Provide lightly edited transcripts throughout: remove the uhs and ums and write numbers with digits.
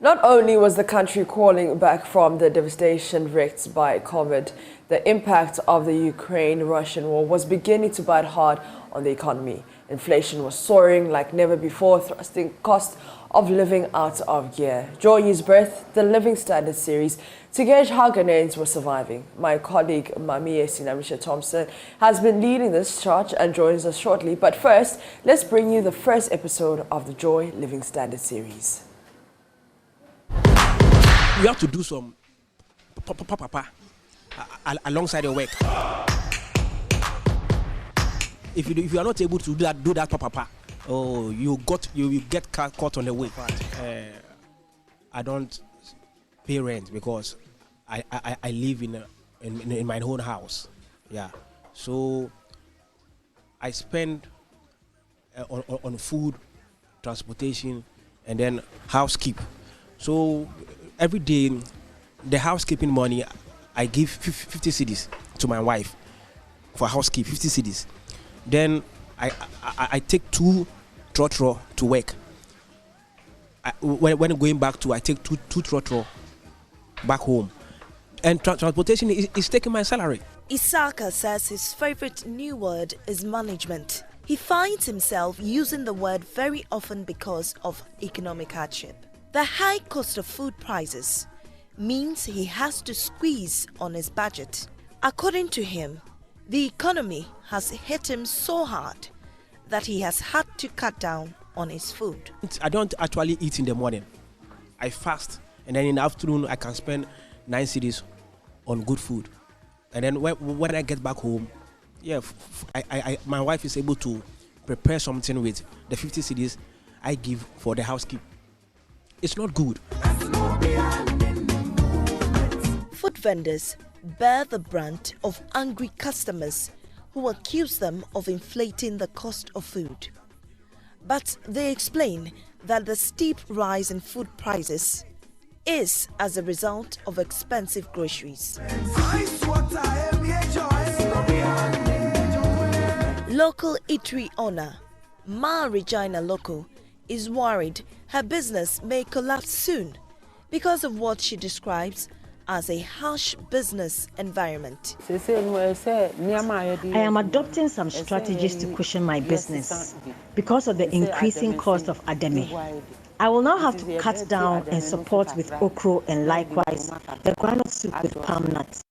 Not only was the country crawling back from the devastation wreaked by COVID, the impact of the Ukraine-Russian war was beginning to bite hard on the economy. Inflation was soaring like never before, thrusting cost of living out of gear. JoyNews birthed the Living Standard series to gauge how Ghanaians were surviving. My colleague Mamiesi Namisha Thompson has been leading this charge and joins us shortly. But first, let's bring you the first episode of the Joy Living Standard series. You have to do some alongside your work. If you are not able to do that oh, you will get caught on the way. I don't pay rent because I live in my own house. Yeah, so I spend on food, transportation, and then housekeep. So every day, the housekeeping money, I give 50 cedis to my wife for housekeep, 50 cedis. Then I take 2 trotro to work. When going back to, I take two trotro back home. And transportation is taking my salary. Isaka says his favorite new word is management. He finds himself using the word very often because of economic hardship. The high cost of food prices means he has to squeeze on his budget. According to him, the economy has hit him so hard that he has had to cut down on his food. I don't actually eat in the morning. I fast, and then in the afternoon I can spend 9 cedis on good food. And then when I get back home, my wife is able to prepare something with the 50 cedis I give for the housekeep. It's not good. Food vendors bear the brunt of angry customers who accuse them of inflating the cost of food. But they explain that the steep rise in food prices is as a result of expensive groceries. Local eatery owner Ma Regina Loco is worried her business may collapse soon because of what she describes as a harsh business environment. I am adopting some strategies to cushion my business because of the increasing cost of ademi. I will now have to cut down and support with okra and likewise the groundnut soup with palm nuts.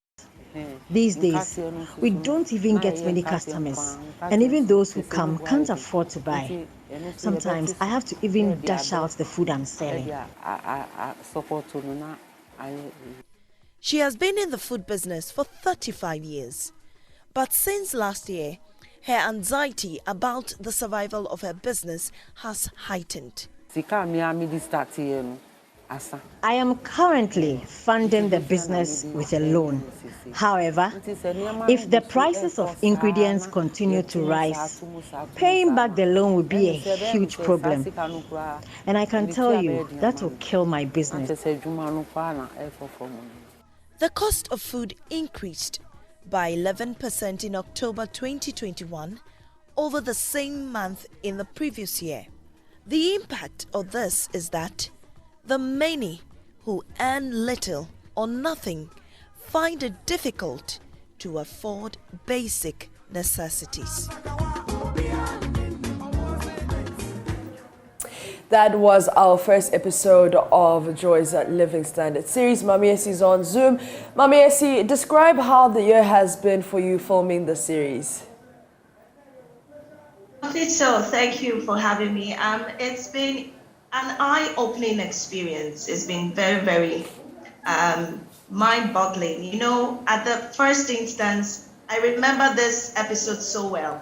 These days, we don't even get many customers, and even those who come can't afford to buy. Sometimes I have to even dash out the food I'm selling. She has been in the food business for 35 years. But since last year, her anxiety about the survival of her business has heightened. I am currently funding the business with a loan. However, if the prices of ingredients continue to rise, paying back the loan will be a huge problem. And I can tell you that will kill my business. The cost of food increased by 11% in October 2021 over the same month in the previous year. The impact of this is that the many who earn little or nothing find it difficult to afford basic necessities. That was our first episode of Joy's Living Standard series. Mamiesi is on Zoom. Mamiesi, describe how the year has been for you filming the series. So, thank you for having me. It's been an eye-opening experience. It's been very, very mind-boggling. You know, at the first instance, I remember this episode so well.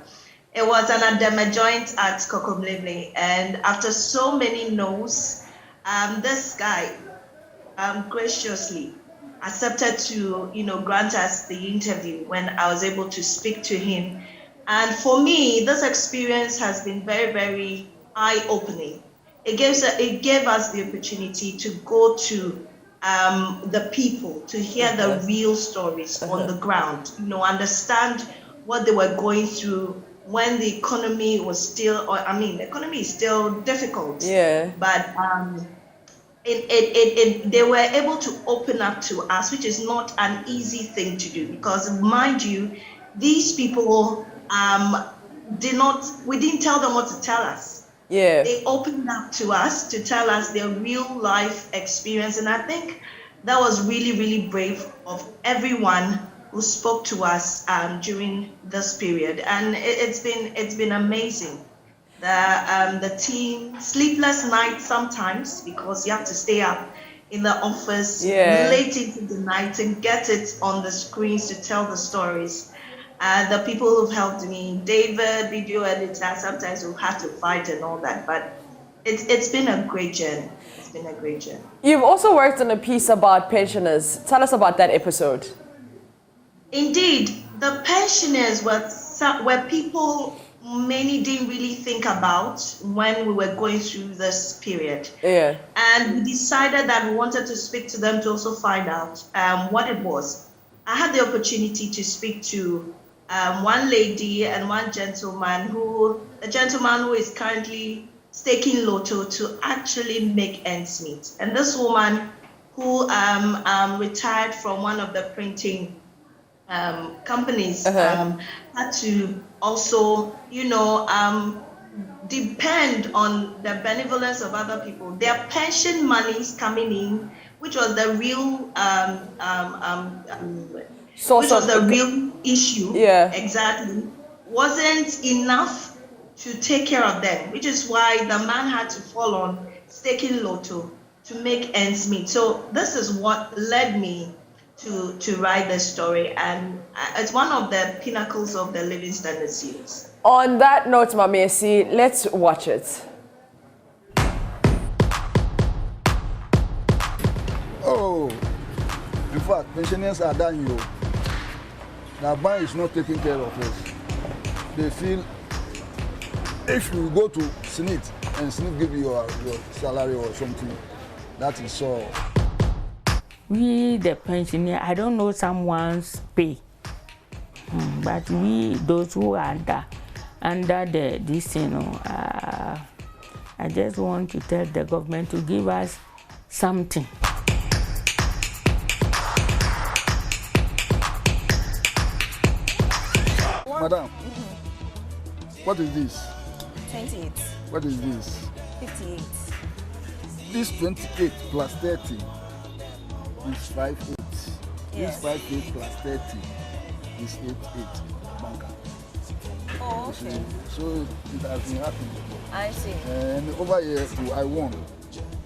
It was an Adema joint at Kokomlele, and after so many no's, this guy graciously accepted to, grant us the interview when I was able to speak to him. And for me, this experience has been very, very eye-opening. It gave us the opportunity to go to the people, to hear the real stories on the ground, understand what they were going through when the economy was still, the economy is still difficult. Yeah. But they were able to open up to us, which is not an easy thing to do, because mind you, these people we didn't tell them what to tell us. Yeah. They opened up to us to tell us their real life experience. And I think that was really, really brave of everyone who spoke to us during this period. And it's been amazing. The team, sleepless nights sometimes, because you have to stay up in the office late into the night and get it on the screens to tell the stories. The people who've helped me, David, video editor, sometimes we've had to fight and all that, but it's been a great journey. It's been a great journey. You've also worked on a piece about pensioners. Tell us about that episode. Indeed, the pensioners were people many didn't really think about when we were going through this period. Yeah. And we decided that we wanted to speak to them to also find out what it was. I had the opportunity to speak to one lady and one gentleman the gentleman who is currently staking lotto to actually make ends meet. And this woman who retired from one of the printing companies had to also, depend on the benevolence of other people. Their pension monies coming in, which was the real real issue. Yeah. Exactly. Wasn't enough to take care of them, which is why the man had to fall on staking lotto to make ends meet. So this is what led me to write this story, and it's one of the pinnacles of the Living Standard series. On that note, Mamiesi, let's watch it. Oh, in fact, pensioners are dying. The bank is not taking care of us. They feel if you go to Senate and Senate give you your salary or something, that is all. We, the pensioner, I don't know someone's pay, but we, those who are under this, I just want to tell the government to give us something. Madam, what is this? 28. What is this? 58. This 28 plus 30 is 58. Yes. This 58 plus 30 is 88. Banker. Oh, okay. So it has been happening before. I see. And over here, I won.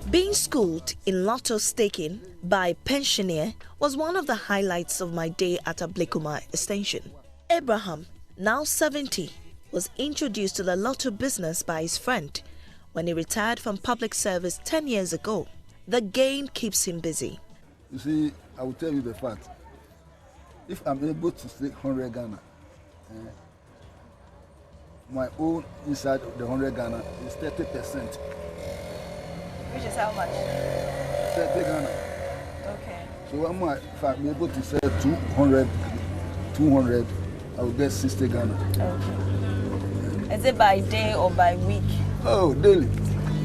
Being schooled in lotto staking by pensioner was one of the highlights of my day at Ablekuma Extension. Abraham, now 70, was introduced to the lotto business by his friend when he retired from public service 10 years ago. The game keeps him busy. You see, I will tell you the fact. If I'm able to stake 100 Ghana, my own inside the 100 Ghana is 30%. Which is how much? 30 Ghana. Okay. So if I'm able to sell 200, I will get 60 Ghana. Okay. Is it by day or by week? Oh, daily.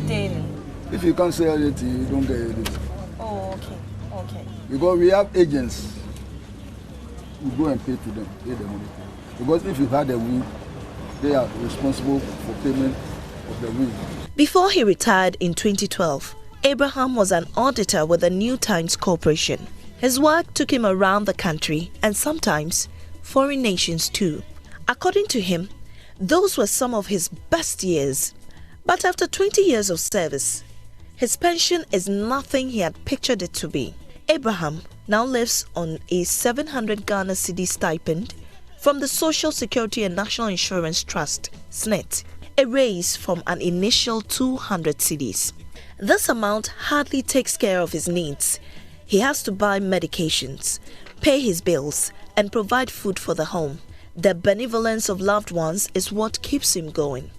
Daily. If you can't sell it, you don't get it. Oh, okay. Okay. Because we have agents, we go and pay to them, pay the money. Because if you had a win, they are responsible for payment of the win. Before he retired in 2012, Abraham was an auditor with the New Times Corporation. His work took him around the country and sometimes foreign nations too. According to him, those were some of his best years. But after 20 years of service, his pension is nothing he had pictured it to be. Abraham now lives on a 700 Ghana cedi stipend from the Social Security and National Insurance Trust, SNET, a raise from an initial 200 cedis. This amount hardly takes care of his needs. He has to buy medications, pay his bills, and provide food for the home. The benevolence of loved ones is what keeps him going.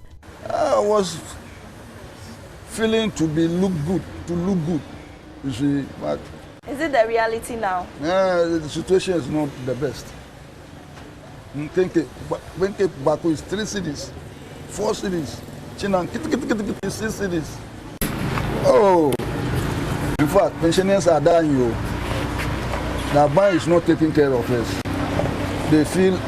I was feeling to look good, you see, but Is it the reality now? the situation is not the best. When Baku is 3 cities, 4 cities, Chinang, 6 cities. Oh, In fact, pensioners are dying. The bank is not taking care of us. They feel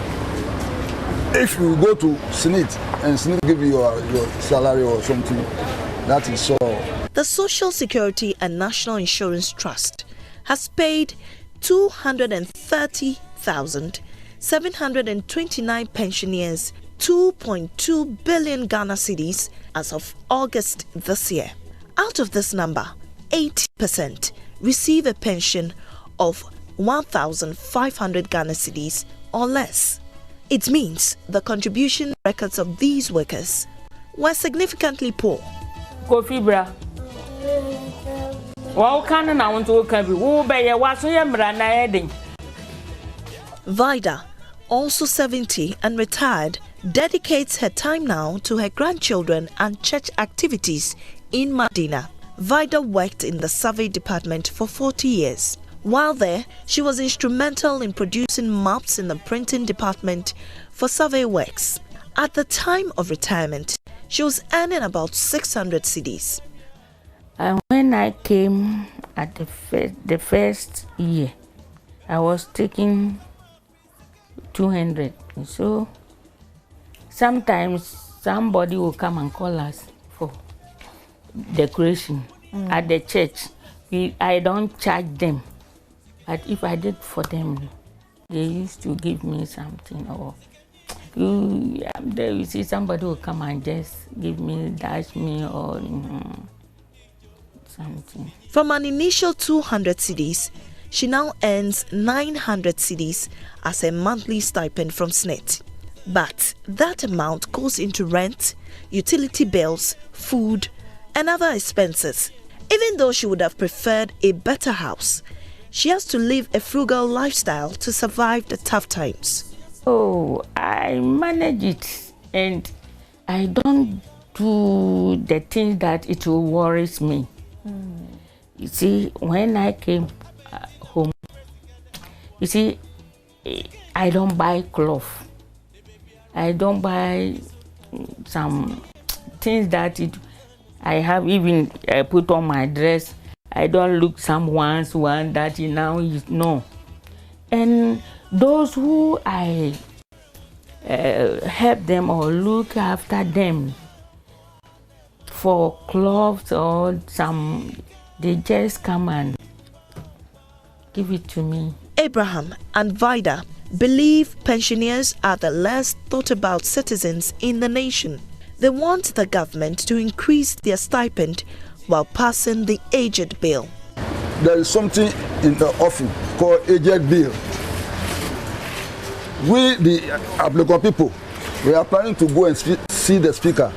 if you go to SNIT and SNIT give you your salary or something, that is so. The Social Security and National Insurance Trust has paid 230,729 pensioners 2.2 billion Ghana cedis as of August this year. Out of this number, 80% receive a pension of 1,500 Ghana cedis or less. It means the contribution records of these workers were significantly poor. Kofi bra. Wa kan na won to kan bi wo be ye wa so ye mra na edin. Vida, also 70 and retired, dedicates her time now to her grandchildren and church activities in Medina. Vida worked in the survey department for 40 years. While there, she was instrumental in producing maps in the printing department for survey works. At the time of retirement, she was earning about 600 cedis. And when I came at the first year, I was taking 200. So sometimes somebody will come and call us for decoration at the church. I don't charge them, but if I did for them, they used to give me something. Or there you see somebody will come and just give me, dash me, or something. From an initial 200 cedis, she now earns 900 cedis as a monthly stipend from SNIT. But that amount goes into rent, utility bills, food, and other expenses. Even though she would have preferred a better house, she has to live a frugal lifestyle to survive the tough times. Oh, I manage it, and I don't do the things that it will worries me. You see, when I came home, you see, I don't buy clothes. I don't buy some things that I have even put on my dress. I don't look someone's one that now is no. And those who I help them or look after them for clothes or some, they just come and give it to me. Abraham and Vida believe pensioners are the less thought about citizens in the nation. They want the government to increase their stipend while passing the aged bill. There is something in the office called aged bill. We, the applicant people, we are planning to go and see the speaker.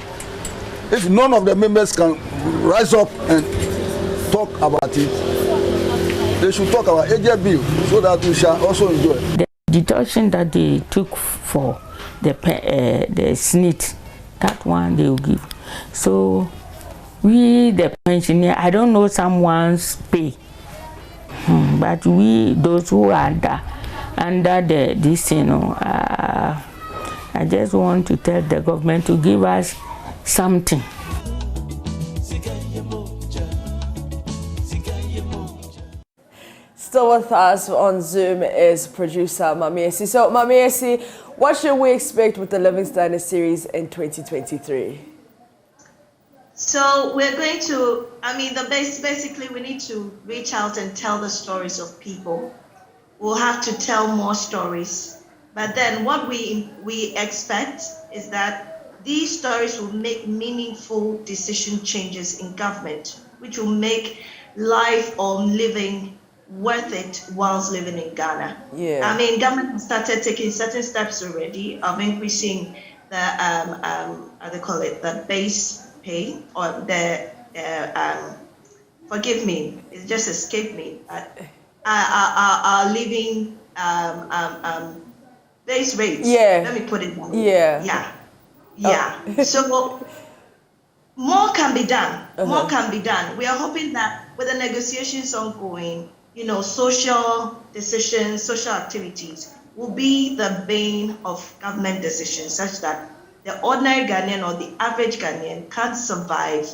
If none of the members can rise up and talk about it, they should talk about aged bill so that we shall also enjoy. The deduction that they took for the SNIT, that one they will give. So we, the pensioner, I don't know someone's pay, but we, those who are under this, I just want to tell the government to give us something. Still with us on Zoom is producer Mamiesi. So Mamiesi, what should we expect with the Living Standard series in 2023? So we're going to, basically we need to reach out and tell the stories of people. We'll have to tell more stories. But then what we expect is that these stories will make meaningful decision changes in government, which will make life or living worth it whilst living in Ghana. Yeah. Government has started taking certain steps already of increasing the the base pay, or the forgive me, it just escaped me. Our living base rates. Yeah. Let me put it that way. Yeah. Yeah. So more can be done. More can be done. We are hoping that with the negotiations ongoing, social decisions, social activities will be the bane of government decisions, such that the ordinary Ghanaian or the average Ghanaian can survive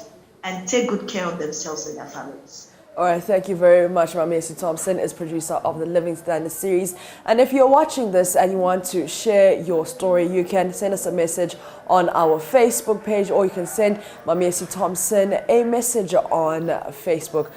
and take good care of themselves and their families. All right, thank you very much. Mamiesi Thompson is producer of the Living Standard series. And if you're watching this and you want to share your story, you can send us a message on our Facebook page, or you can send Mamiesi Thompson a message on Facebook.